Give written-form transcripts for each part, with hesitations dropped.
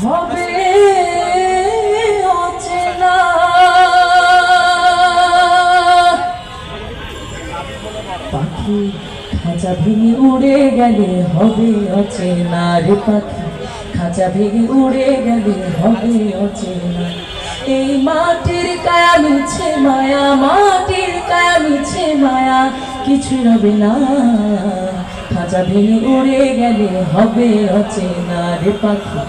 হবে অচেনা। পাখি খাঁচা ভেঙে উড়ে গেলে হবে অচেনা রে পাখি, খাঁচা ভেঙে উড়ে গেলে হবে অচেনা। এই মাটির কায়া মিছে মায়া, মাটির কায়া মিছে মায়া, কিছু হবে না। খাঁচা ভেঙে উড়ে গেলে হবে অচেনা রে পাখি,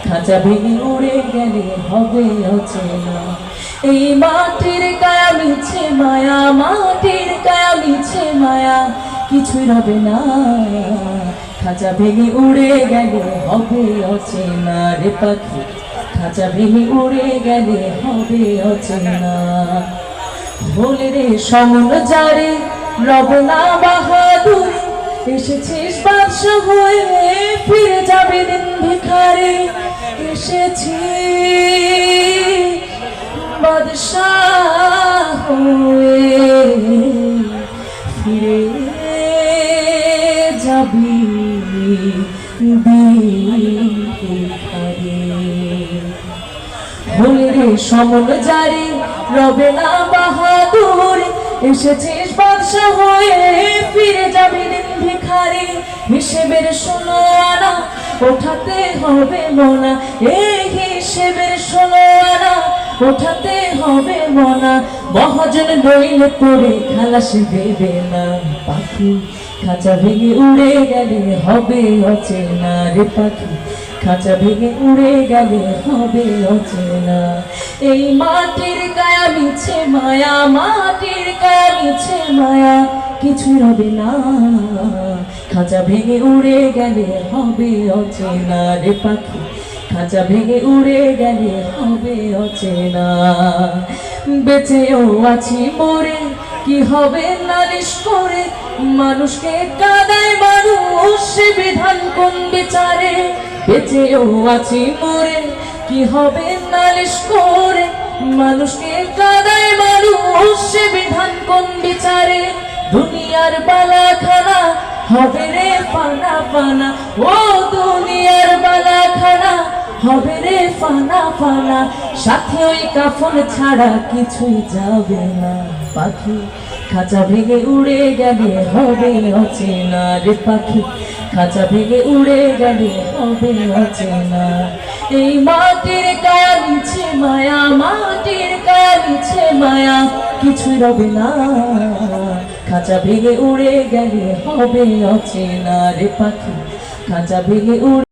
খাঁচা ভেঙে উড়ে গেলে হবে অচেনা। এই মাটির কায়া মিছে মায়া, মাটির কায়া মিছে মায়া, কিছুই হবে না। খাঁচা ভেঙে উড়ে গেলে হবে অচেনা রে পাখি, খাঁচা ভেঙে উড়ে গেলে হবে অচেনা। বলে রে সমন যারে রব না বাহাদুর, এসেছিস বাদশা হয়ে ফিরে যাবে দিন ভিখারি। এসেছি বাদশা হয়ে ফিরে যাবি ভিখারি। বলে রে সমন জারি রবে না বাহাদুর, এসেছিস বাদশা হয়ে ফিরে যাবি দিন ভিখারি। হিসেবের 16 আনা ওঠাতে হবে মনা, এই হিসেবের 16 আনা ওঠাতে হবে মনা। মহাজন নইলে পড়ে খালাস দেবে না। পাখি খাঁচা ভেঙে উড়ে গেলে হবে অচেনা রে পাখি, খাঁচা ভেঙে উড়ে গেলে হবে অচেনা। এই মাটির কায়া মিছে মায়া, মাটির কায়া মিছে মায়া, কিছু হবে না। খাঁচা ভেঙে উড়ে গেলে হবে অচেনা রে পাখি, খাঁচা ভেঙে উড়ে গেলে হবে অচেনা। বেঁচেও আছি মরে কি হবে নালিশ করে, মানুষকে কাঁদায় মানুষ সে বিধান কোন বিচারে। বেঁচেও আছি মরে কি হবে নালিশ করে, মানুষকে কাঁদায় মানুষ সে বিধান কোন বিচারে। দুনিয়ার বালাখানা হবে রে ফানা ফানা, ও দুনিয়ার বালাখানা হবে রে ফানা ফানা। সাথে ওই কাফন ছাড়া কিছুই যাবে না। পাখি খাঁচা ভেঙে উড়ে গেলে হবে অচেনা রে পাখি, খাঁচা ভেঙে উড়ে গেলে হবে অচেনা। এই মাটির কায়া মিছে মায়া, মাটির কায়া মিছে মায়া, কিছু রবে না। খাঁচা ভেঙে উড়ে গেলে হবে অচেনা রে পাখি, খাঁচা ভেঙে উড়ে